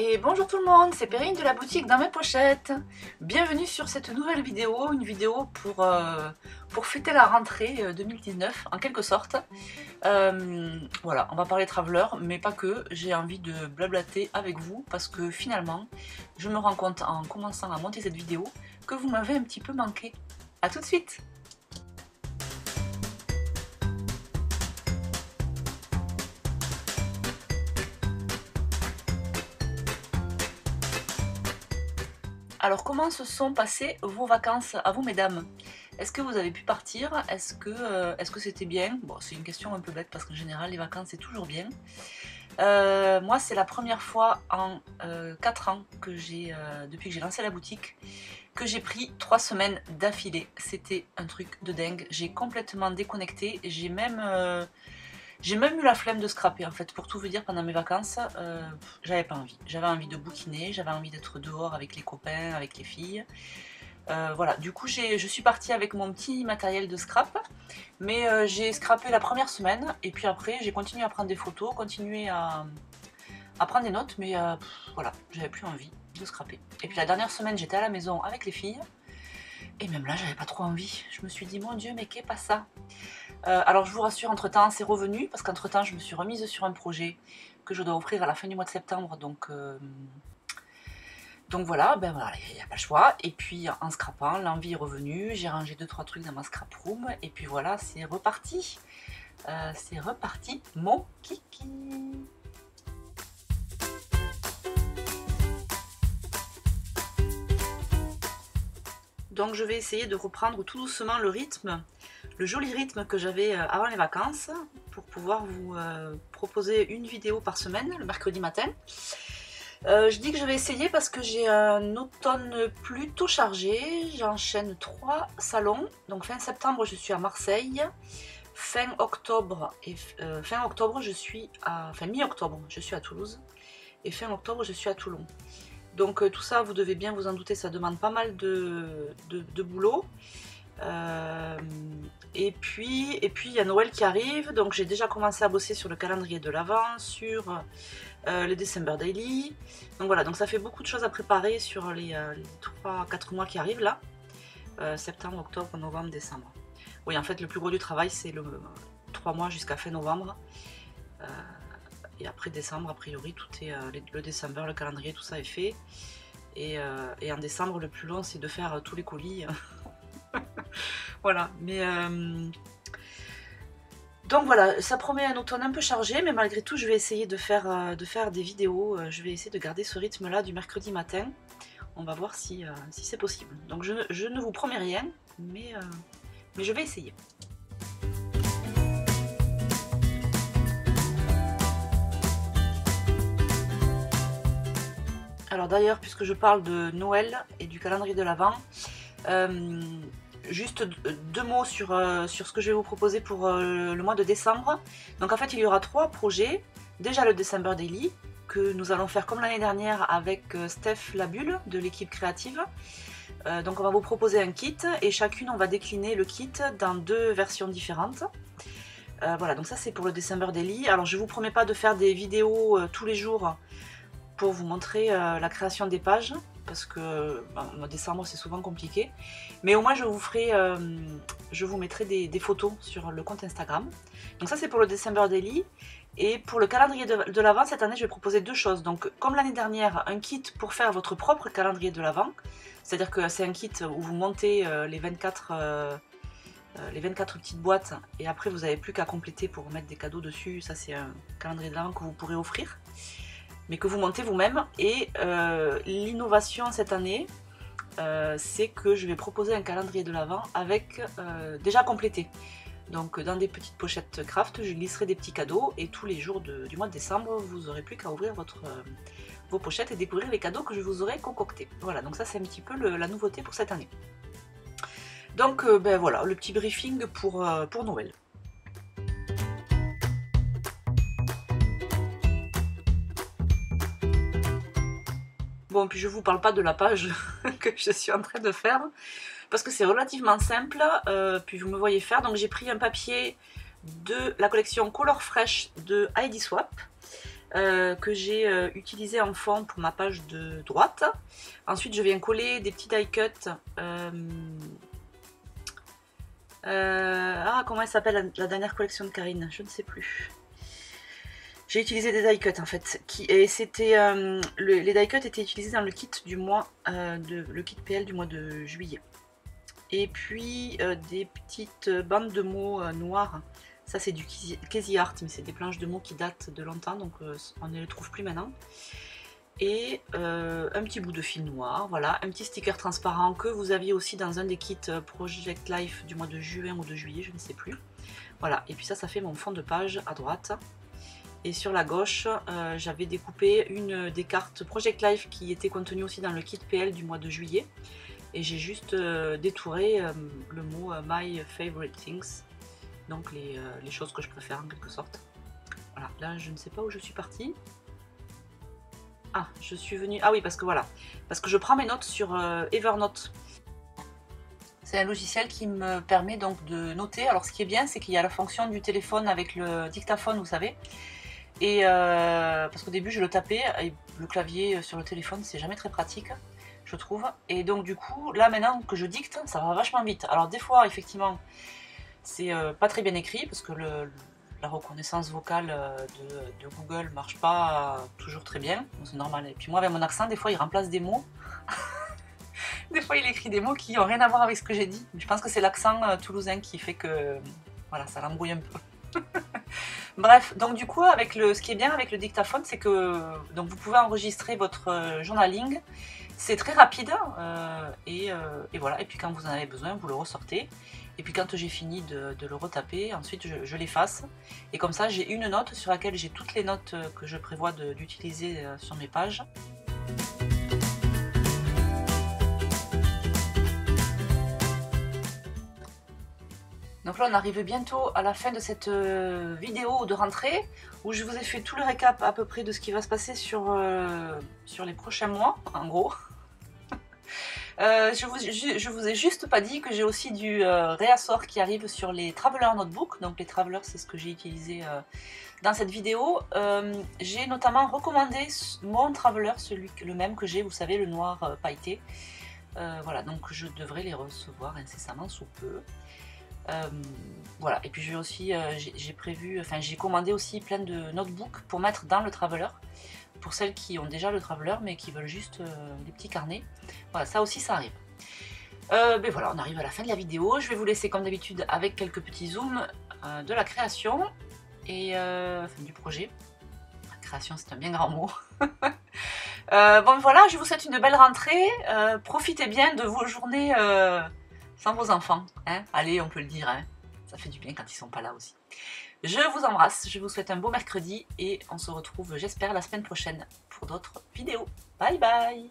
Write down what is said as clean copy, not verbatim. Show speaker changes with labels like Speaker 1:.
Speaker 1: Et bonjour tout le monde, c'est Perrine de la boutique Dans mes pochettes. Bienvenue sur cette nouvelle vidéo, une vidéo pour fêter la rentrée 2019 en quelque sorte. Voilà, on va parler traveler, mais pas que, j'ai envie de blablater avec vous parce que finalement, je me rends compte en commençant à monter cette vidéo que vous m'avez un petit peu manqué. A tout de suite! Alors comment se sont passées vos vacances à vous mesdames? Est-ce que vous avez pu partir? Est-ce que c'était bien? Bon, c'est une question un peu bête parce qu'en général les vacances c'est toujours bien. Moi c'est la première fois en 4 ans que depuis que j'ai lancé la boutique, que j'ai pris 3 semaines d'affilée. C'était un truc de dingue, j'ai complètement déconnecté, j'ai même eu la flemme de scraper en fait, pour tout vous dire. Pendant mes vacances, j'avais pas envie. J'avais envie de bouquiner, j'avais envie d'être dehors avec les copains, avec les filles. Voilà, du coup je suis partie avec mon petit matériel de scrap, mais j'ai scrapé la première semaine et puis après j'ai continué à prendre des photos, continué à prendre des notes, mais voilà, j'avais plus envie de scraper. Et puis la dernière semaine j'étais à la maison avec les filles et même là j'avais pas trop envie. Je me suis dit mon Dieu mais qu'est pas ça? Alors je vous rassure, entre temps c'est revenu, parce qu'entre temps je me suis remise sur un projet que je dois offrir à la fin du mois de septembre, donc voilà, ben voilà, il n'y a pas le choix. Et puis en scrapant, l'envie est revenue, j'ai rangé 2-3 trucs dans ma scrap room, et puis voilà, c'est reparti. C'est reparti mon kiki. Donc je vais essayer de reprendre tout doucement le rythme, le joli rythme que j'avais avant les vacances, pour pouvoir vous proposer une vidéo par semaine, le mercredi matin. Je dis que je vais essayer parce que j'ai un automne plutôt chargé, j'enchaîne 3 salons. Donc fin septembre je suis à Marseille, fin octobre je suis enfin mi-octobre je suis à Toulouse, et fin octobre je suis à Toulon. Donc tout ça, vous devez bien vous en douter, ça demande pas mal de boulot. Et puis il y a Noël qui arrive, donc j'ai déjà commencé à bosser sur le calendrier de l'Avent, sur les December Daily. Donc voilà, donc ça fait beaucoup de choses à préparer sur les 3-4 mois qui arrivent là. Septembre, octobre, novembre, décembre. Oui, en fait le plus gros du travail c'est le 3 mois jusqu'à fin novembre. Et après décembre, a priori, tout est le décembre, le calendrier, tout ça est fait. Et en décembre, le plus long, c'est de faire tous les colis. Voilà, mais donc voilà, ça promet un automne un peu chargé, mais malgré tout, je vais essayer de faire des vidéos. Je vais essayer de garder ce rythme-là du mercredi matin. On va voir si c'est possible. Donc je ne vous promets rien, mais je vais essayer. Alors d'ailleurs, puisque je parle de Noël et du calendrier de l'Avent, juste 2 mots sur ce que je vais vous proposer pour le mois de décembre. Donc en fait, il y aura 3 projets. Déjà le December Daily, que nous allons faire comme l'année dernière avec Steph Labulle de l'équipe créative. Donc on va vous proposer un kit, et chacune on va décliner le kit dans 2 versions différentes. Voilà, donc ça c'est pour le December Daily. Alors je vous promets pas de faire des vidéos tous les jours pour vous montrer la création des pages, parce que en décembre c'est souvent compliqué, mais au moins je vous mettrai des photos sur le compte Instagram. Donc ça c'est pour le December Daily. Et pour le calendrier de l'Avent, cette année je vais proposer 2 choses. Donc comme l'année dernière, un kit pour faire votre propre calendrier de l'Avent, c'est à dire que c'est un kit où vous montez les 24 petites boîtes, et après vous n'avez plus qu'à compléter pour mettre des cadeaux dessus. Ça c'est un calendrier de l'Avent que vous pourrez offrir, mais que vous montez vous-même. Et l'innovation cette année, c'est que je vais proposer un calendrier de l'Avent avec déjà complété. Donc dans des petites pochettes craft, je glisserai des petits cadeaux, et tous les jours du mois de décembre, vous n'aurez plus qu'à ouvrir vos pochettes et découvrir les cadeaux que je vous aurai concoctés. Voilà, donc ça c'est un petit peu la nouveauté pour cette année. Donc ben voilà, le petit briefing pour Noël. Bon, puis je vous parle pas de la page que je suis en train de faire, parce que c'est relativement simple, puis vous me voyez faire. Donc j'ai pris un papier de la collection Color Fresh de Heidi Swapp, que j'ai utilisé en fond pour ma page de droite. Ensuite, je viens coller des petits die cuts. Comment elle s'appelle la dernière collection de Karine? Je ne sais plus. J'ai utilisé des die cuts en fait. Les die cuts étaient utilisés dans le kit du mois, le kit PL du mois de juillet. Et puis des petites bandes de mots noires. Ça c'est du Casey Art, mais c'est des planches de mots qui datent de longtemps, donc on ne les trouve plus maintenant. Et un petit bout de fil noir, voilà, un petit sticker transparent que vous aviez aussi dans un des kits Project Life du mois de juin ou de juillet, je ne sais plus. Voilà, et puis ça fait mon fond de page à droite. Et sur la gauche, j'avais découpé une des cartes Project Life qui était contenue aussi dans le kit PL du mois de juillet. Et j'ai juste détouré le mot My Favorite Things, donc les choses que je préfère en quelque sorte. Voilà, là je ne sais pas où je suis partie. Ah, je suis venue... Ah oui, parce que je prends mes notes sur Evernote. C'est un logiciel qui me permet donc de noter. Alors ce qui est bien, c'est qu'il y a la fonction du téléphone avec le dictaphone, vous savez. Et parce qu'au début je le tapais, et le clavier sur le téléphone c'est jamais très pratique, je trouve. Et donc du coup, là maintenant que je dicte, ça va vachement vite. Alors des fois, effectivement, c'est pas très bien écrit, parce que la reconnaissance vocale de Google marche pas toujours très bien, c'est normal. Et puis moi, avec mon accent, des fois, il remplace des mots. Des fois, il écrit des mots qui n'ont rien à voir avec ce que j'ai dit. Je pense que c'est l'accent toulousain qui fait que, voilà, ça l'embrouille un peu. Bref, donc du coup, ce qui est bien avec le dictaphone, c'est que donc vous pouvez enregistrer votre journaling. C'est très rapide et voilà. Et puis quand vous en avez besoin, vous le ressortez. Et puis quand j'ai fini de le retaper, ensuite je l'efface. Et comme ça, j'ai une note sur laquelle j'ai toutes les notes que je prévois d'utiliser sur mes pages. Donc là, on arrive bientôt à la fin de cette vidéo de rentrée, où je vous ai fait tout le récap à peu près de ce qui va se passer sur les prochains mois, en gros. Je vous ai juste pas dit que j'ai aussi du réassort qui arrive sur les Traveler Notebook. Donc les Traveler, c'est ce que j'ai utilisé dans cette vidéo. J'ai notamment recommandé mon Traveler, le même que j'ai, vous savez, le noir pailleté. Voilà, donc je devrais les recevoir incessamment sous peu. Voilà, et puis j'ai commandé aussi plein de notebooks pour mettre dans le Traveler, pour celles qui ont déjà le Traveler mais qui veulent juste des petits carnets. Voilà, ça aussi ça arrive. Ben voilà, on arrive à la fin de la vidéo. Je vais vous laisser comme d'habitude avec quelques petits zooms de la création et enfin, du projet. La création, c'est un bien grand mot. Bon voilà, je vous souhaite une belle rentrée. Profitez bien de vos journées sans vos enfants, hein. Allez, on peut le dire, hein. Ça fait du bien quand ils sont pas là aussi. Je vous embrasse, je vous souhaite un beau mercredi et on se retrouve, j'espère, la semaine prochaine pour d'autres vidéos. Bye bye!